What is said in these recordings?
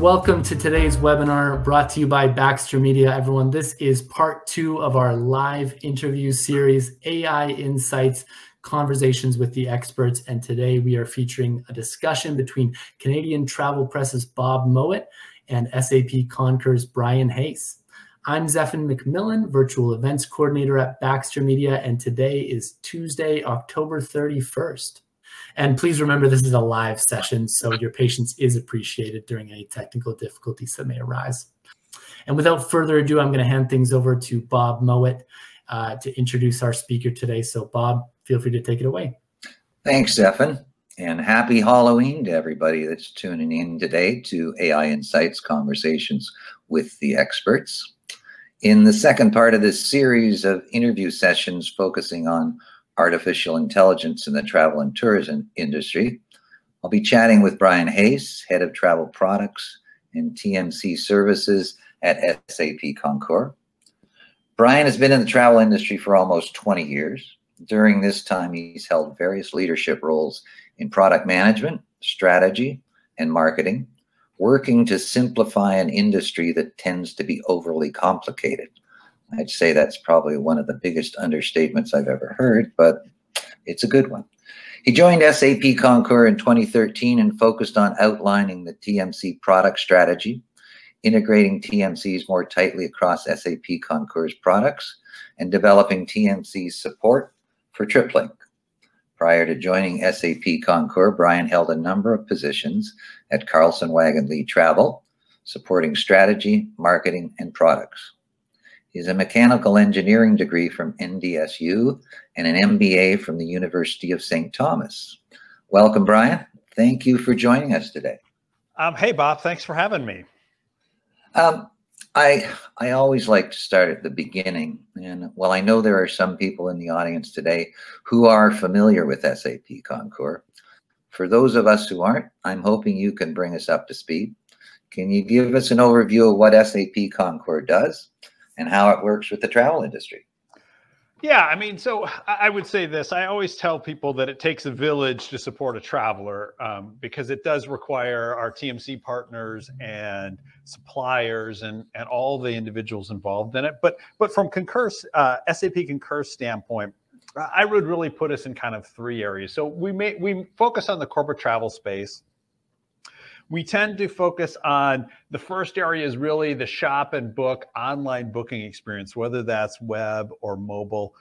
welcome to today's webinar brought to you by Baxter Media. Everyone, this is part 2 of our live interview series, AI Insights, Conversations with the Experts. And today we are featuring a discussion between Canadian Travel Press's Bob Mowat and SAP Concur's Brian Hace. I'm Zephan McMillan, Virtual Events Coordinator at Baxter Media, and today is Tuesday, October 31st. And please remember, this is a live session, so your patience is appreciated during any technical difficulties that may arise. And without further ado, I'm going to hand things over to Bob Mowat to introduce our speaker today. So Bob, feel free to take it away. Thanks, Zephan, and happy Halloween to everybody that's tuning in today to AI Insights, Conversations with the Experts. In the second part of this series of interview sessions focusing on artificial intelligence in the travel and tourism industry, I'll be chatting with Brian Hace, Head of Travel Products and TMC Services at SAP Concur. Brian has been in the travel industry for almost 20 years. During this time, he's held various leadership roles in product management, strategy, and marketing, working to simplify an industry that tends to be overly complicated. I'd say that's probably one of the biggest understatements I've ever heard, but it's a good one. He joined SAP Concur in 2013 and focused on outlining the TMC product strategy, integrating TMCs more tightly across SAP Concur's products, and developing TMC's support for TripLink. Prior to joining SAP Concur, Brian held a number of positions at Carlson Wagon Lee Travel, supporting strategy, marketing, and products. He has a mechanical engineering degree from NDSU and an MBA from the University of St. Thomas. Welcome, Brian. Thank you for joining us today. Hey, Bob. Thanks for having me. I always like to start at the beginning. And while I know there are some people in the audience today who are familiar with SAP Concur, for those of us who aren't, I'm hoping you can bring us up to speed. Can you give us an overview of what SAP Concur does and how it works with the travel industry? Yeah, I mean, so I would say this. I always tell people that it takes a village to support a traveler because it does require our TMC partners and suppliers and all the individuals involved in it. But from Concur's, SAP Concur's standpoint, I would really put us in kind of 3 areas. So we focus on the corporate travel space. We tend to focus on the first area is really the shop and book online booking experience, whether that's web or mobile.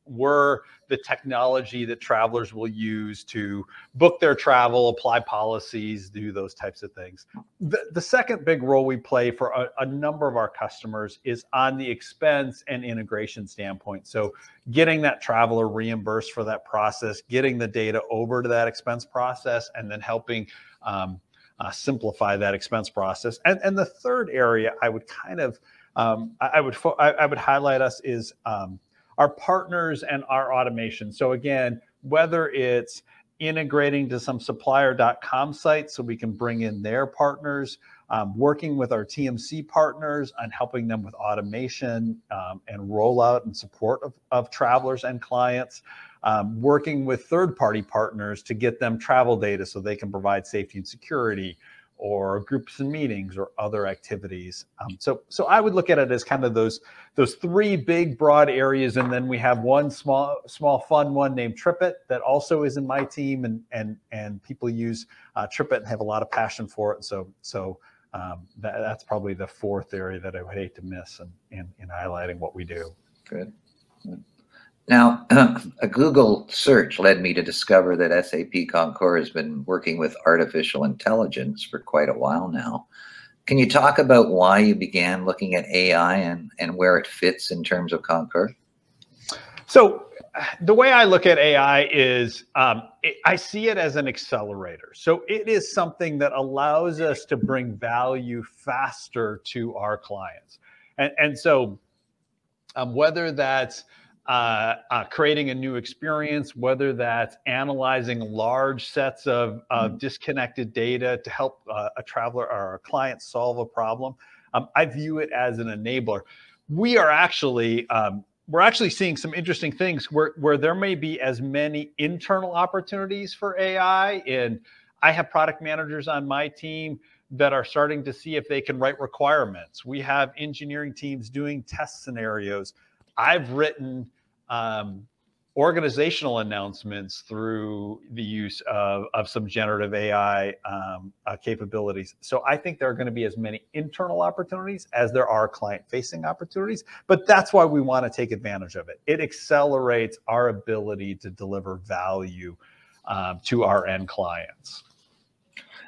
We're the technology that travelers will use to book their travel, apply policies, do those types of things. The second big role we play for a number of our customers is on the expense and integration standpoint. So getting that traveler reimbursed for that process, getting the data over to that expense process, and then helping simplify that expense process. And the third area I would kind of I would highlight us is our partners and our automation. So again, whether it's integrating to some supplier.com sites so we can bring in their partners, working with our TMC partners on helping them with automation and rollout and support of travelers and clients, working with third-party partners to get them travel data so they can provide safety and security or groups and meetings or other activities. So I would look at it as kind of those 3 big broad areas, and then we have one small fun one named TripIt that also is in my team, and people use TripIt and have a lot of passion for it. So that's probably the 4th area that I would hate to miss in highlighting what we do. Good. Now, a Google search led me to discover that SAP Concur has been working with artificial intelligence for quite a while now. Can you talk about why you began looking at AI and where it fits in terms of Concur? So the way I look at AI is I see it as an accelerator. So it is something that allows us to bring value faster to our clients. And so whether that's creating a new experience, whether that's analyzing large sets of disconnected data to help a traveler or a client solve a problem, I view it as an enabler. We're actually seeing some interesting things where there may be as many internal opportunities for AI. And I have product managers on my team that are starting to see if they can write requirements. We have engineering teams doing test scenarios. I've written organizational announcements through the use of some generative AI capabilities. So I think there are going to be as many internal opportunities as there are client-facing opportunities, but that's why we want to take advantage of it. It accelerates our ability to deliver value to our end clients.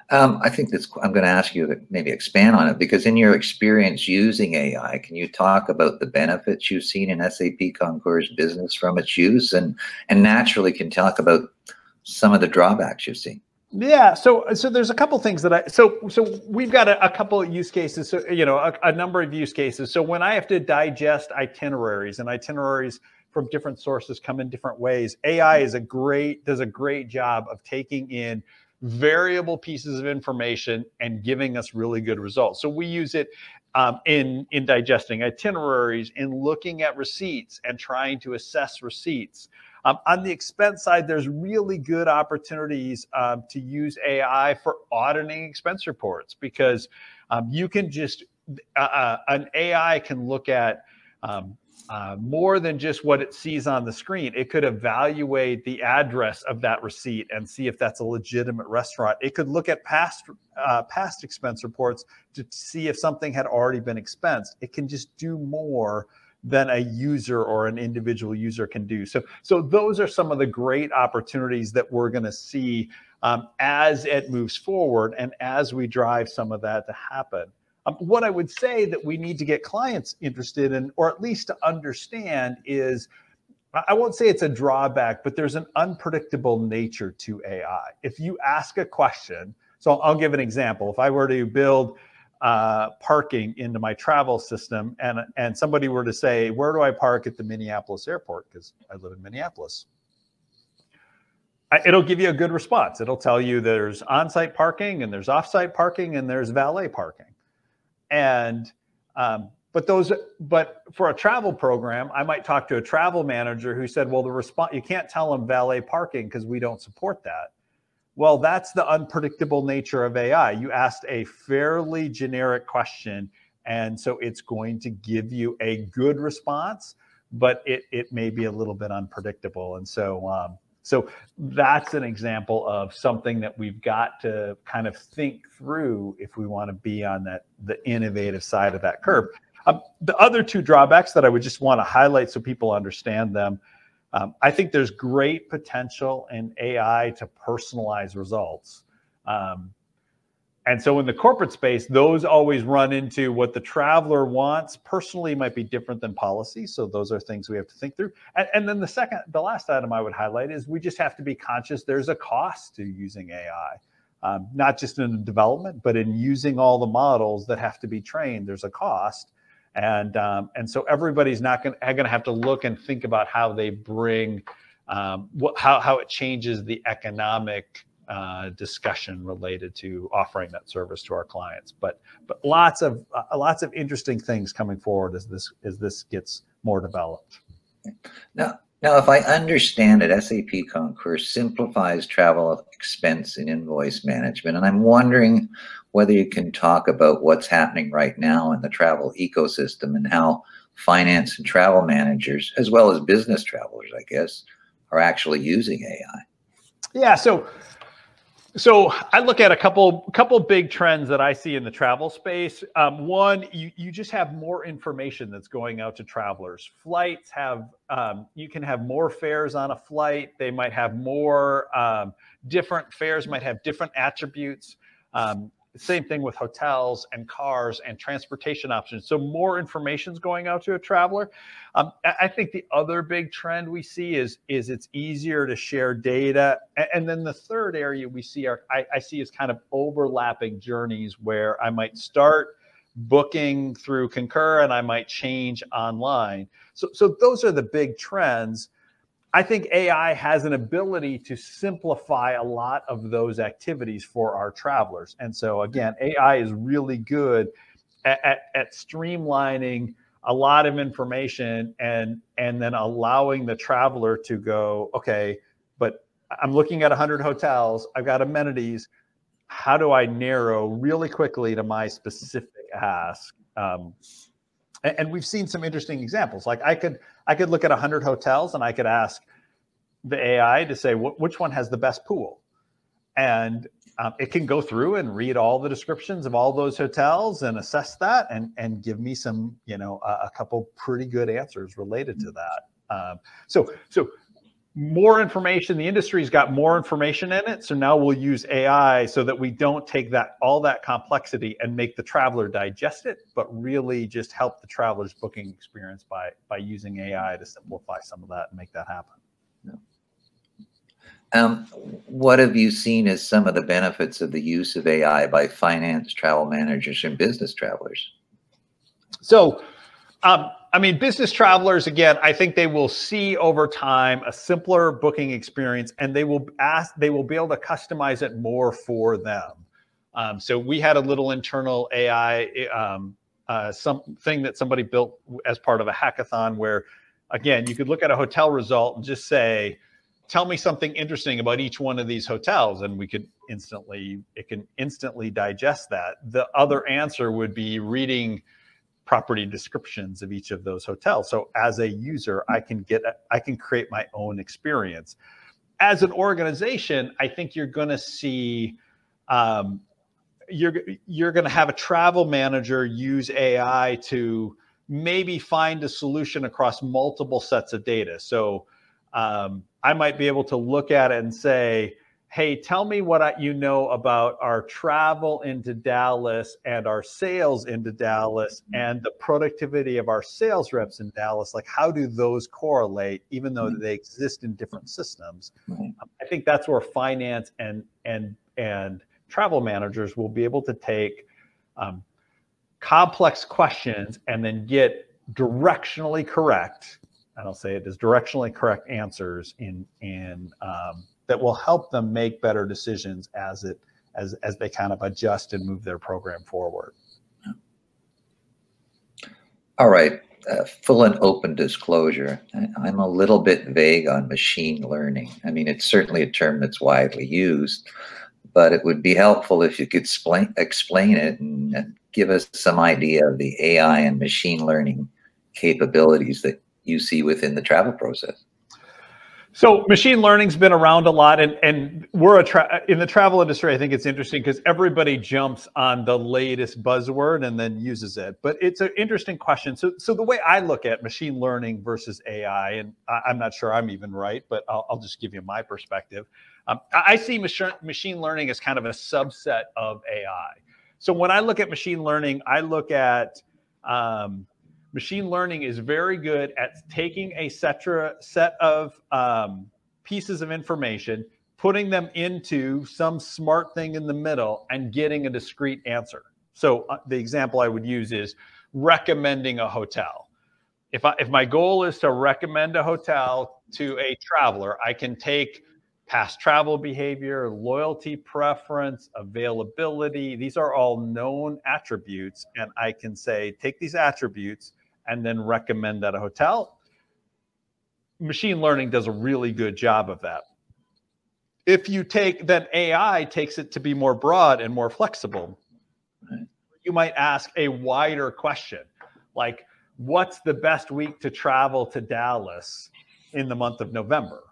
I think I'm going to ask you to maybe expand on it, because in your experience using AI, can you talk about the benefits you've seen in SAP Concur's business from its use, and naturally can talk about some of the drawbacks you've seen? Yeah, so there's a couple things that so we've got a couple of use cases, so a number of use cases. So when I have to digest itineraries, and itineraries from different sources come in different ways, AI does a great job of taking in variable pieces of information and giving us really good results. So we use it in digesting itineraries, in looking at receipts and trying to assess receipts. On the expense side, there's really good opportunities to use AI for auditing expense reports, because you can just, an AI can look at more than just what it sees on the screen. It could evaluate the address of that receipt and see if that's a legitimate restaurant. It could look at past expense reports to see if something had already been expensed. It can just do more than a user or an individual user can do. So those are some of the great opportunities that we're going to see as it moves forward and as we drive some of that to happen. What I would say that we need to get clients interested in, or at least to understand, is, I won't say it's a drawback, but there's an unpredictable nature to AI. If you ask a question, so I'll give an example. If I were to build parking into my travel system, and somebody were to say, where do I park at the Minneapolis airport? Because I live in Minneapolis. It'll give you a good response. It'll tell you there's on-site parking, and there's off-site parking, and there's valet parking. And but for a travel program, I might talk to a travel manager who said, well, you can't tell them valet parking because we don't support that. Well, that's the unpredictable nature of AI. You asked a fairly generic question, and so it's going to give you a good response, but it may be a little bit unpredictable. And so that's an example of something that we've got to kind of think through if we want to be on the innovative side of that curve. The other two drawbacks that I would just want to highlight so people understand them, I think there's great potential in AI to personalize results. And so in the corporate space, those always run into what the traveler wants personally might be different than policy. So those are things we have to think through. And then the last item I would highlight is we just have to be conscious there's a cost to using AI, not just in the development, but in using all the models that have to be trained. There's a cost. And so everybody's not going to have to look and think about how they bring, how it changes the economic discussion related to offering that service to our clients, but lots of interesting things coming forward as this gets more developed. Now, if I understand it, SAP Concur simplifies travel expense and invoice management, and I'm wondering whether you can talk about what's happening right now in the travel ecosystem and how finance and travel managers, as well as business travelers, I guess, are actually using AI. Yeah, so I look at a couple big trends that I see in the travel space. One, you just have more information that's going out to travelers. Flights have, you can have more fares on a flight. They might have more, different fares might have different attributes. Same thing with hotels and cars and transportation options. So more information is going out to a traveler. I think the other big trend we see is it's easier to share data. And then the third area we see I see is kind of overlapping journeys where I might start booking through Concur and I might change online. So those are the big trends. I think AI has an ability to simplify a lot of those activities for our travelers. And so again, AI is really good at streamlining a lot of information and then allowing the traveler to go, okay, but I'm looking at 100 hotels, I've got amenities. how do I narrow really quickly to my specific ask? And we've seen some interesting examples. Like I could look at 100 hotels and I could ask the AI to say, which one has the best pool? And it can go through and read all the descriptions of all those hotels and assess that and give me some, a couple pretty good answers related to that. So more information, the industry's got more information in it. So now we'll use AI so that we don't take all that complexity and make the traveler digest it, but really just help the traveler's booking experience by using AI to simplify some of that and make that happen. What have you seen as some of the benefits of the use of AI by finance, travel managers, and business travelers? So, business travelers, again, I think they will see over time a simpler booking experience, and they will be able to customize it more for them. So we had a little internal AI, something that somebody built as part of a hackathon where, again, you could look at a hotel result and just say, tell me something interesting about each one of these hotels. And it can instantly digest that. The other answer would be reading property descriptions of each of those hotels. So as a user, I can create my own experience. As an organization, I think you're going to see, you're going to have a travel manager use AI to maybe find a solution across multiple sets of data. So I might be able to look at it and say, hey, tell me what you know about our travel into Dallas and our sales into Dallas and the productivity of our sales reps in Dallas. Like, how do those correlate, even though they exist in different systems? I think that's where finance and travel managers will be able to take complex questions and then get directionally correct. And I'll say it as directionally correct answers that will help them make better decisions as they kind of adjust and move their program forward. All right, full and open disclosure. I'm a little bit vague on machine learning. I mean, it's certainly a term that's widely used, but it would be helpful if you could explain it and give us some idea of the AI and machine learning capabilities that you see within the travel process. So machine learning's been around a lot, and we're in the travel industry. I think it's interesting because everybody jumps on the latest buzzword and then uses it. But it's an interesting question. So the way I look at machine learning versus AI, and I'm not sure I'm even right, but I'll just give you my perspective. I see machine learning as kind of a subset of AI. So when I look at machine learning, I look at machine learning is very good at taking a set of pieces of information, putting them into some smart thing in the middle, and getting a discrete answer. So the example I would use is recommending a hotel. If my goal is to recommend a hotel to a traveler, I can take past travel behavior, loyalty preference, availability. These are all known attributes. And I can say, take these attributes and then recommend at a hotel. Machine learning does a really good job of that. If you then AI takes it to be more broad and more flexible. You might ask a wider question, like, what's the best week to travel to Dallas in the month of November?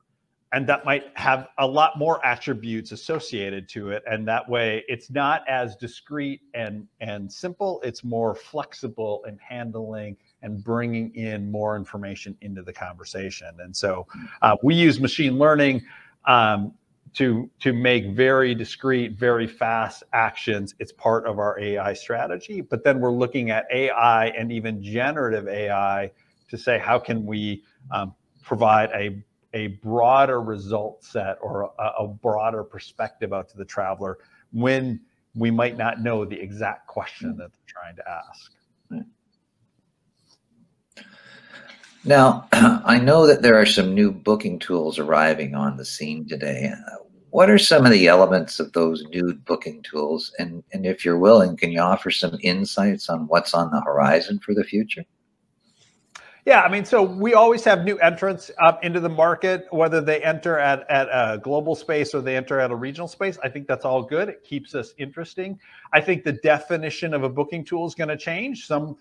And that might have a lot more attributes associated to it. And that way it's not as discrete and simple. It's more flexible in handling and bringing in more information into the conversation. And so we use machine learning to make very discrete, very fast actions. It's part of our AI strategy. But then we're looking at AI and even generative AI to say, how can we provide a broader result set or a broader perspective out to the traveler when we might not know the exact question that they're trying to ask. Now, I know that there are some new booking tools arriving on the scene today. What are some of the elements of those new booking tools? And if you're willing, can you offer some insights on what's on the horizon for the future? Yeah, I mean, so we always have new entrants into the market, whether they enter at a global space or they enter at a regional space. I think that's all good. It keeps us interesting. I think the definition of a booking tool is going to change. Some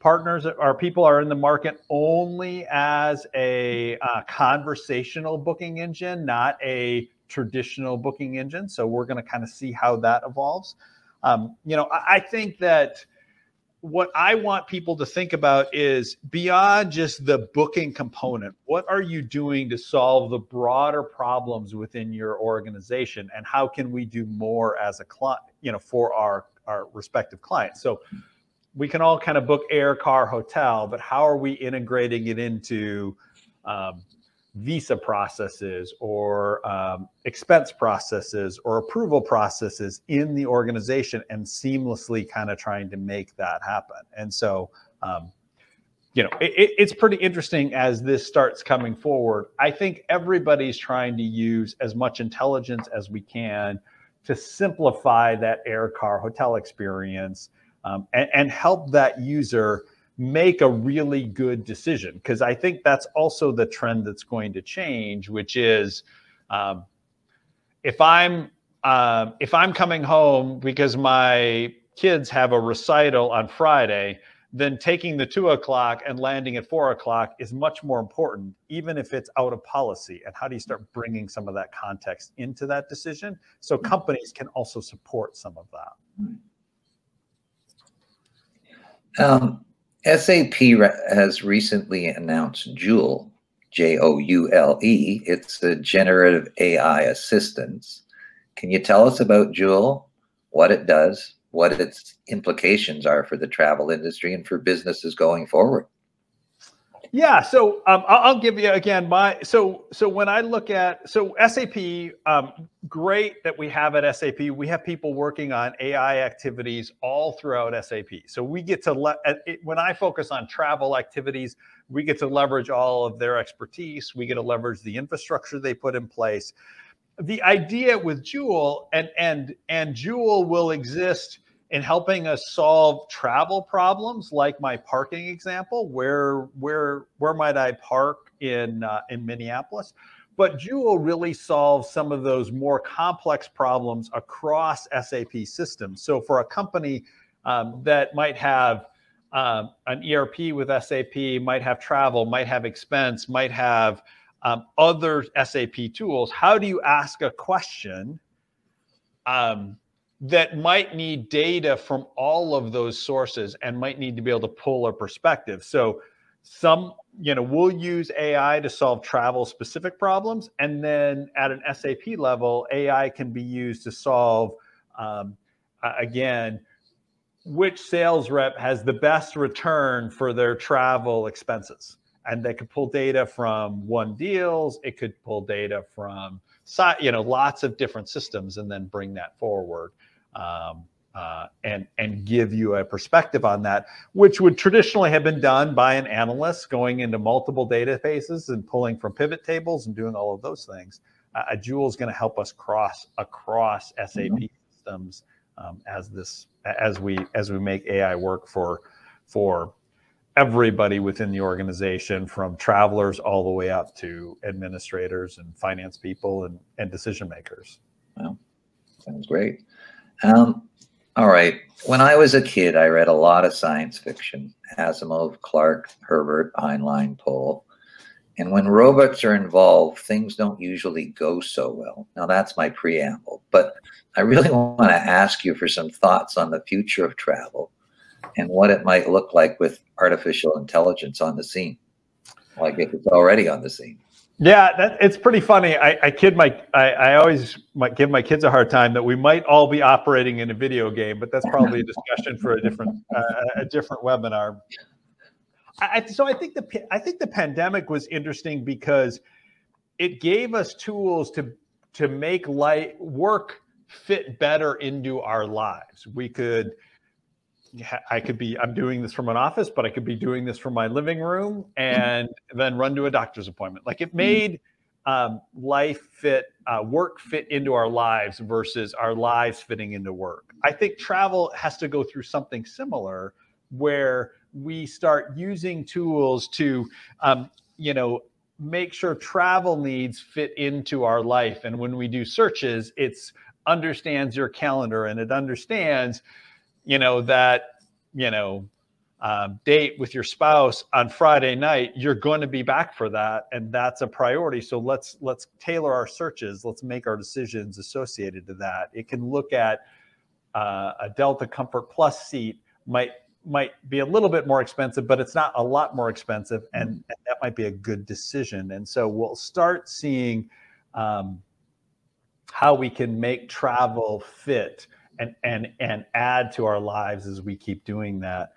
partners or people are in the market only as a conversational booking engine, not a traditional booking engine. So we're going to kind of see how that evolves. I think that what I want people to think about is beyond just the booking component. What are you doing to solve the broader problems within your organization, and how can we do more as a client, for our respective clients? So we can all kind of book air, car, hotel, but how are we integrating it into visa processes or expense processes or approval processes in the organization, and seamlessly kind of trying to make that happen? And so, it's pretty interesting as this starts coming forward. I think everybody's trying to use as much intelligence as we can to simplify that air, car, hotel experience, and help that user make a really good decision. Because I think that's also the trend that's going to change, which is if I'm coming home because my kids have a recital on Friday, then taking the 2 o'clock and landing at 4 o'clock is much more important, even if it's out of policy. And how do you start bringing some of that context into that decision so companies can also support some of that? SAP has recently announced Joule, Joule. It's a generative AI assistant. Can you tell us about Joule, what it does, what its implications are for the travel industry and for businesses going forward? Yeah, so I'll give you again so when I look at SAP, great that we have at SAP. We have people working on AI activities all throughout SAP. So we get to when I focus on travel activities, we get to leverage all of their expertise. We get to leverage the infrastructure they put in place. The idea with Joule and Joule will exist in helping us solve travel problems, like my parking example. Where might I park in Minneapolis? But Joule really solves some of those more complex problems across SAP systems. So for a company that might have an ERP with SAP, might have travel, might have expense, might have other SAP tools, how do you ask a question that might need data from all of those sources and might need to be able to pull a perspective? So we'll use AI to solve travel specific problems. And then at an SAP level, AI can be used to solve, again, which sales rep has the best return for their travel expenses. And they could pull data from One Deals. It could pull data from, lots of different systems, and then bring that forward. And give you a perspective on that, which would traditionally have been done by an analyst going into multiple databases and pulling from pivot tables and doing all of those things. Joule is going to help us across SAP systems as we make AI work for everybody within the organization, from travelers all the way up to administrators and finance people and decision makers. Well, sounds great. All right. When I was a kid, I read a lot of science fiction: Asimov, Clarke, Herbert, Heinlein, Poe. And when robots are involved, things don't usually go so well. Now, that's my preamble, but I really want to ask you for some thoughts on the future of travel and what it might look like with artificial intelligence on the scene, like if it's already on the scene. Yeah, it's pretty funny. I always might give my kids a hard time that we might all be operating in a video game, but that's probably a discussion for a different webinar. So I think the pandemic was interesting because it gave us tools to make work fit better into our lives. I'm doing this from an office, but I could be doing this from my living room and then run to a doctor's appointment. Like, it made work fit into our lives versus our lives fitting into work. I think travel has to go through something similar, where we start using tools to, you know, make sure travel needs fit into our life. And when we do searches, it's understands your calendar, and it understands, you know, that, you know, date with your spouse on Friday night, you're going to be back for that, and that's a priority. So let's tailor our searches. Let's make our decisions associated to that. It can look at a Delta Comfort Plus seat might be a little bit more expensive, but it's not a lot more expensive, and that might be a good decision. And so we'll start seeing how we can make travel fit and add to our lives as we keep doing that.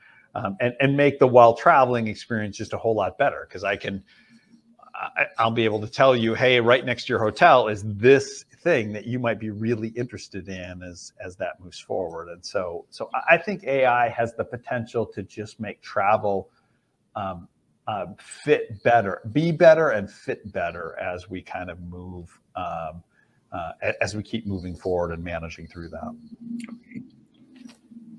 And make the while traveling experience just a whole lot better, because I'll be able to tell you, hey, right next to your hotel is this thing that you might be really interested in as that moves forward. And so I think AI has the potential to just make travel fit better, be better, and fit better as we kind of move, as we keep moving forward and managing through that.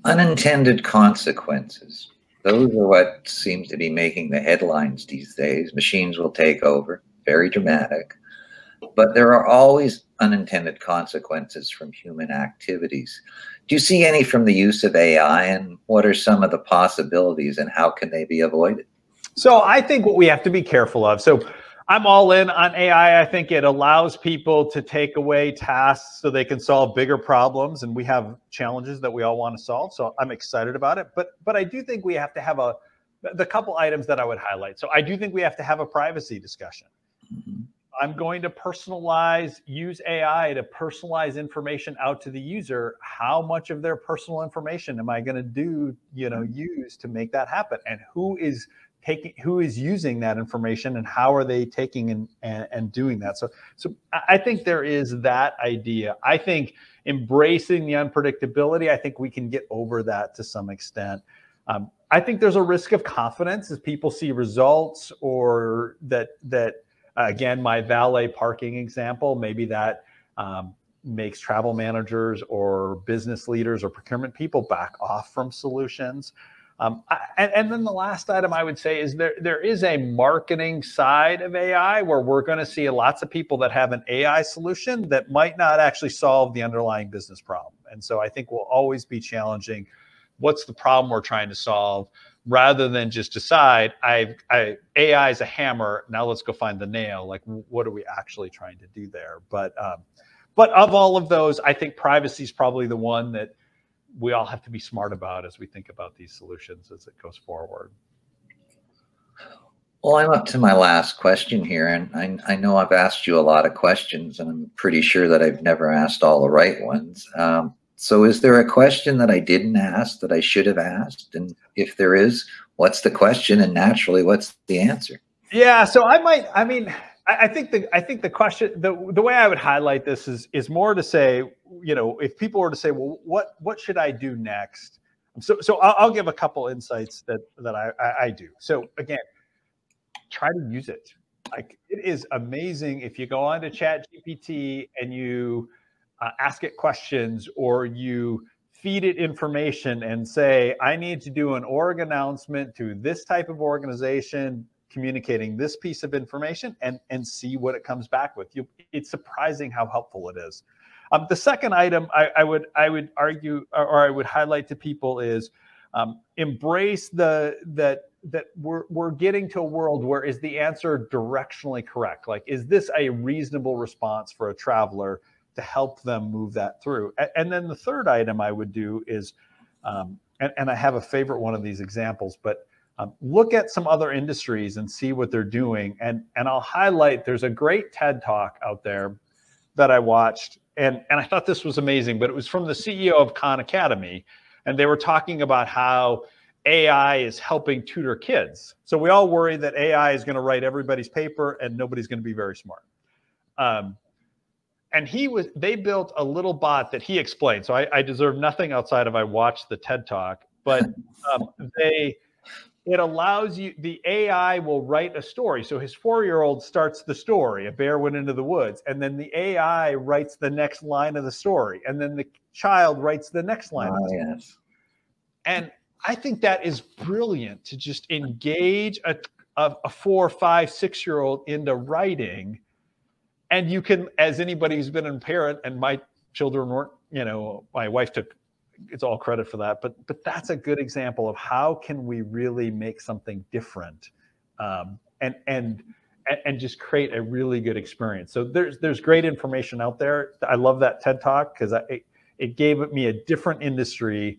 Unintended consequences. Those are what seems to be making the headlines these days. Machines will take over, very dramatic. But there are always unintended consequences from human activities. Do you see any from the use of AI, and what are some of the possibilities, and how can they be avoided? So I think what we have to be careful of, so I'm all in on AI. I think it allows people to take away tasks so they can solve bigger problems, and we have challenges that we all want to solve. So I'm excited about it. But I do think we have to have the couple items that I would highlight. So I do think we have to have a privacy discussion. I'm going to use AI to personalize information out to the user. How much of their personal information am I going to use to make that happen? And who is using that information, and how are they taking and doing that? So I think there is that idea. I think embracing the unpredictability, I think we can get over that to some extent. I think there's a risk of confidence as people see results, or that again, my valet parking example, maybe that makes travel managers or business leaders or procurement people back off from solutions. And then the last item I would say is there is a marketing side of AI where we're going to see lots of people that have an AI solution that might not actually solve the underlying business problem. And so I think we'll always be challenging what's the problem we're trying to solve, rather than just decide AI is a hammer, now let's go find the nail. Like, what are we actually trying to do there? But of all of those, I think privacy is probably the one that we all have to be smart about as we think about these solutions as it goes forward. Well, I'm up to my last question here, and I know I've asked you a lot of questions, and I'm pretty sure that I've never asked all the right ones. So is there a question that I didn't ask that I should have asked? And if there is, what's the question? And naturally, what's the answer? Yeah, so I think the question, the way I would highlight this is more to say, if people were to say, well, what should I do next? So I'll give a couple insights that I do. So again, try to use it. Like, it is amazing if you go on to ChatGPT and you ask it questions, or you feed it information and say, I need to do an org announcement to this type of organization communicating this piece of information, and see what it comes back with. It's surprising how helpful it is. The second item I would argue, or I would highlight to people, is embrace that we're getting to a world where is the answer directionally correct? Like, is this a reasonable response for a traveler to help them move that through? And then the third item I would do is, and I have a favorite one of these examples, but look at some other industries and see what they're doing. And I'll highlight, there's a great TED Talk out there that I watched, and I thought this was amazing, but it was from the CEO of Khan Academy, and they were talking about how AI is helping tutor kids. So we all worry that AI is going to write everybody's paper and nobody's going to be very smart. And they built a little bot that he explained. So I deserve nothing outside of I watched the TED Talk, but it allows you, the AI will write a story. So his 4-year-old starts the story, a bear went into the woods, and then the AI writes the next line of the story. And then the child writes the next line of the story. Yes. And I think that is brilliant to just engage a 4, 5, 6-year-old into writing. And you can, as anybody who's been a parent, and my children weren't, you know, my wife took, it's all credit for that, but that's a good example of how can we really make something different, and just create a really good experience. So there's great information out there. I love that TED Talk because it gave me a different industry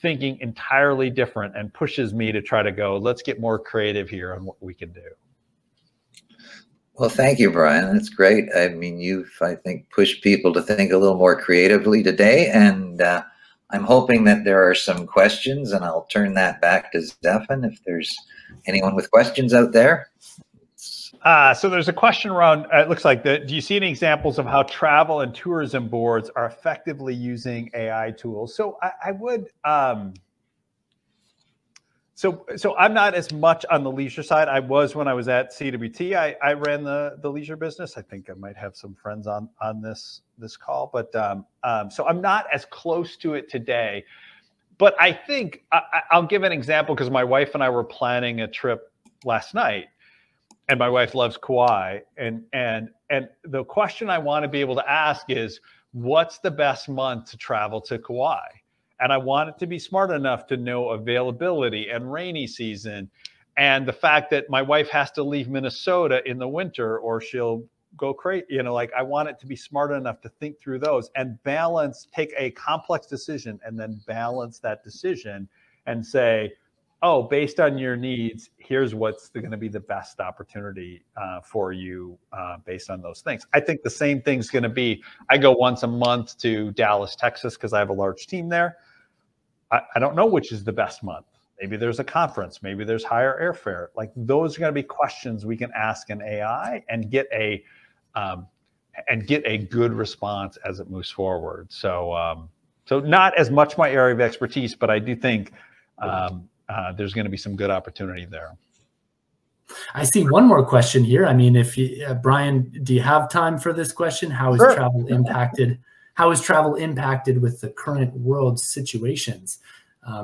thinking entirely different, and pushes me to try to go, let's get more creative here on what we can do. Well, thank you, Brian. That's great. I mean, you've, I think, pushed people to think a little more creatively today, and I'm hoping that there are some questions, and I'll turn that back to Stefan if there's anyone with questions out there. So there's a question around, it looks like, do you see any examples of how travel and tourism boards are effectively using AI tools? So I would, so I'm not as much on the leisure side. I was when I was at CWT. I ran the leisure business. I think I might have some friends on this call, but so I'm not as close to it today. But I think I'll give an example, because my wife and I were planning a trip last night. And my wife loves Kauai, and the question I want to be able to ask is, what's the best month to travel to Kauai? And I want it to be smart enough to know availability and rainy season, and the fact that my wife has to leave Minnesota in the winter or she'll go crazy. You know, like, I want it to be smart enough to think through those and balance, take a complex decision and then balance that decision and say, oh, based on your needs, here's what's going to be the best opportunity for you based on those things. I think the same thing's going to be, I go once a month to Dallas, Texas, because I have a large team there. I don't know which is the best month. Maybe there's a conference, maybe there's higher airfare. Like, those are going to be questions we can ask an AI and get a good response as it moves forward. So, so not as much my area of expertise, but I do think there's going to be some good opportunity there. I see one more question here. I mean, if you, Brian, do you have time for this question? How is Sure. travel impacted? How is travel impacted with the current world situations?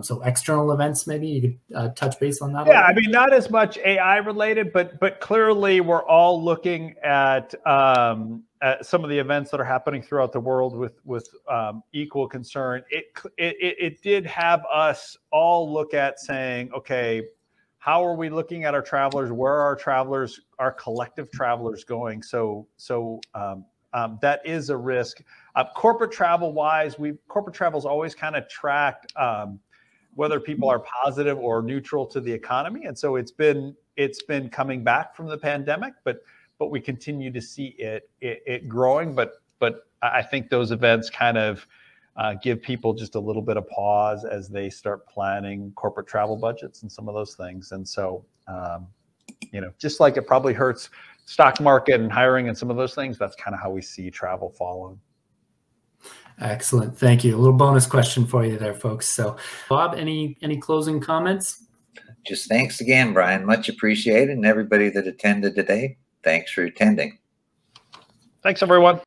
So external events, maybe you could touch base on that. Yeah, I mean, not as much AI related, but clearly we're all looking at some of the events that are happening throughout the world with equal concern. It did have us all look at saying, okay, how are we looking at our travelers? Where are our travelers, our collective travelers going? So that is a risk. Corporate travel wise, corporate travel's always kind of tracked whether people are positive or neutral to the economy, and so it's been coming back from the pandemic, but we continue to see it growing. But I think those events kind of give people just a little bit of pause as they start planning corporate travel budgets and some of those things. And so, you know, just like it probably hurts stock market and hiring and some of those things, that's kind of how we see travel following. Excellent. Thank you. A little bonus question for you there, folks. So, Bob, any closing comments? Just thanks again, Brian. Much appreciated. And everybody that attended today, thanks for attending. Thanks, everyone.